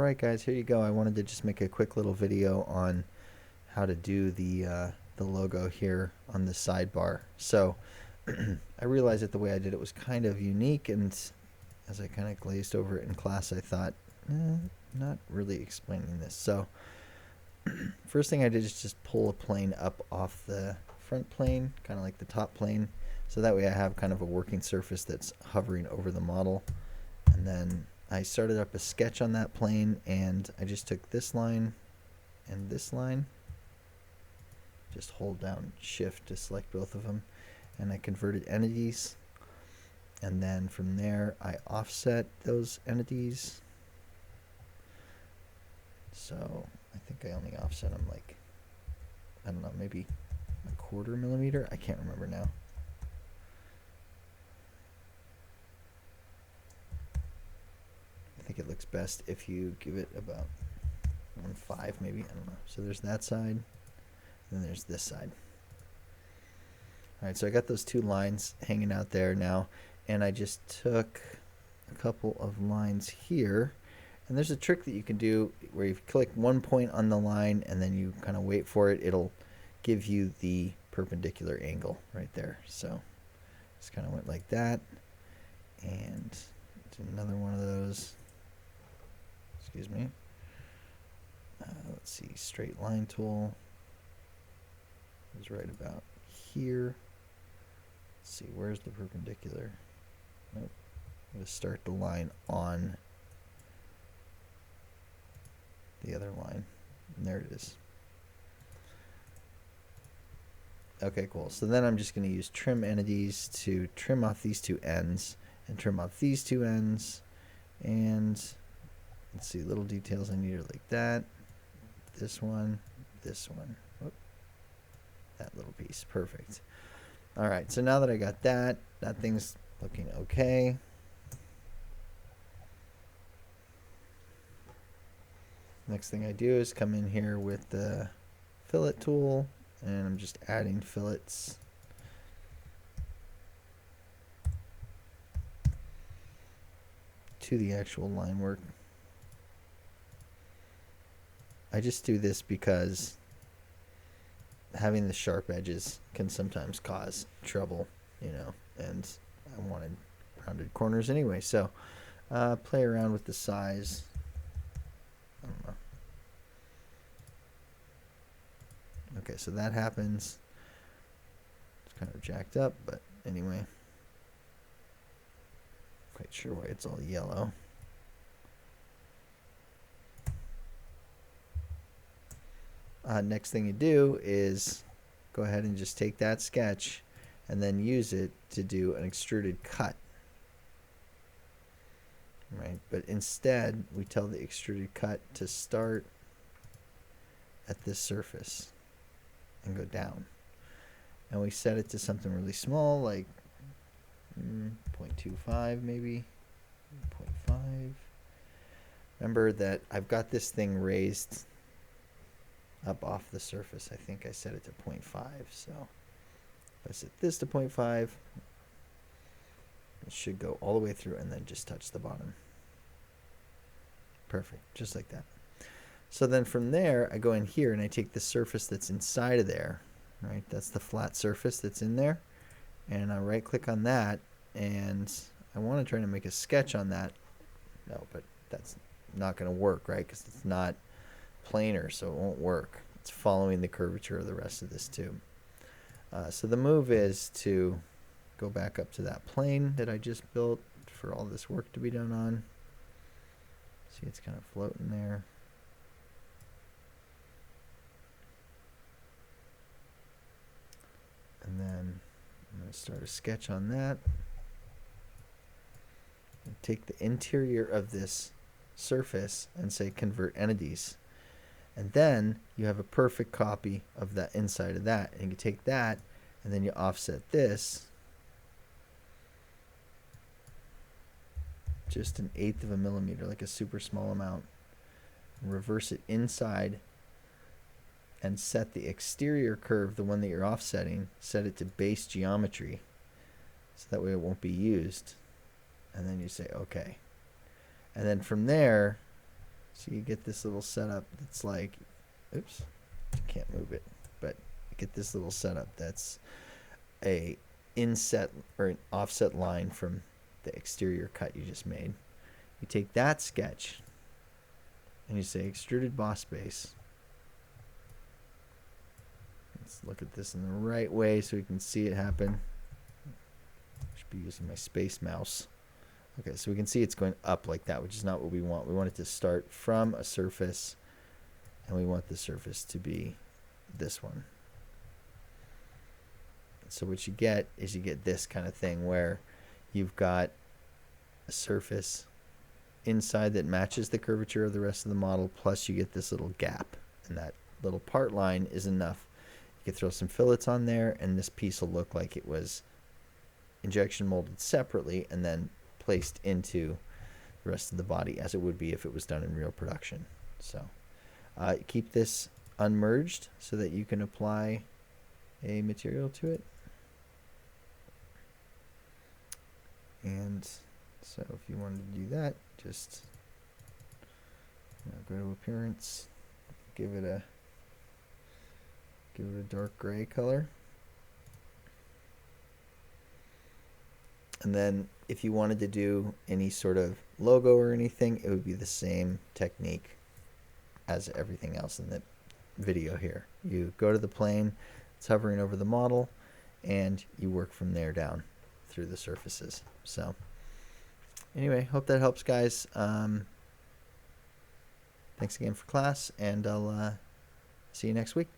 Alright guys, here you go. I wanted to just make a quick little video on how to do the logo here on the sidebar. So I realized that the way I did it was kind of unique, and as I kind of glazed over it in class, I thought, not really explaining this. So first thing I did is just pull a plane up off the front plane, kind of like the top plane, so that way I have kind of a working surface that's hovering over the model. And then I started up a sketch on that plane, and I just took this line and this line, just hold down shift to select both of them, and I converted entities, and then from there I offset those entities. So I think I only offset them like, I don't know, maybe a 1/4 millimeter. I can't remember now. I think it looks best if you give it about 1/5 maybe, I don't know. So there's that side, and then there's this side. Alright, so I got those two lines hanging out there now, and I just took a couple of lines here, and there's a trick that you can do where you click one point on the line and then you kind of wait for it. It'll give you the perpendicular angle right there. So just kind of went like that, and do another one of those. Excuse me. Let's see, straight line tool is right about here. Let's see, where's the perpendicular? Nope. I'm going to start the line on the other line. And there it is. Okay, cool. So then I'm just going to use trim entities to trim off these two ends and trim off these two ends. And let's see, little details I need like that. This one, whoop, that little piece. Perfect. All right, so now that I got that, that thing's looking okay. Next thing I do is come in here with the fillet tool, and I'm just adding fillets. To the actual line work. I just do this because having the sharp edges can sometimes cause trouble, you know, and I wanted rounded corners anyway. So play around with the size. I don't know. Okay, so that happens. It's kind of jacked up, but anyway. Quite sure why it's all yellow. Next thing you do is go ahead and just take that sketch and then use it to do an extruded cut. Right, but instead we tell the extruded cut to start at this surface and go down. And we set it to something really small, like 0.25 maybe, 0.5. Remember that I've got this thing raised up off the surface. I think I set it to 0.5. So if I set this to 0.5, it should go all the way through and then just touch the bottom. Perfect, just like that. So then from there, I go in here and I take the surface that's inside of there, right? That's the flat surface that's in there. And I right click on that, and I want to try to make a sketch on that. No, but that's not going to work, right? Because it's not planar, so it won't work. It's following the curvature of the rest of this tube. So the move is to go back up to that plane that I just built for all this work to be done on. See, it's kind of floating there. And then I'm going to start a sketch on that. And take the interior of this surface and say convert entities. And then you have a perfect copy of that inside of that. And you take that and then you offset this just 1/8 of a millimeter, like a super small amount. And reverse it inside and set the exterior curve, the one that you're offsetting, set it to base geometry. So that way it won't be used. And then you say okay. And then from there, So you get this little setup that's like, oops, can't move it, but you get this little setup that's a inset or an offset line from the exterior cut you just made. You take that sketch and you say extruded boss base. Let's look at this in the right way so we can see it happen. Should be using my space mouse. Okay, so we can see it's going up like that, which is not what we want. We want it to start from a surface, and we want the surface to be this one. So what you get is you get this kind of thing where you've got a surface inside that matches the curvature of the rest of the model, plus you get this little gap, and that little part line is enough. You can throw some fillets on there, and this piece will look like it was injection molded separately and then placed into the rest of the body as it would be if it was done in real production. So keep this unmerged so that you can apply a material to it. And so if you wanted to do that, just go to appearance, give it a dark gray color. And then if you wanted to do any sort of logo or anything, it would be the same technique as everything else in the video here. You go to the plane, it's hovering over the model, and you work from there down through the surfaces. So anyway, hope that helps, guys. Thanks again for class, and I'll see you next week.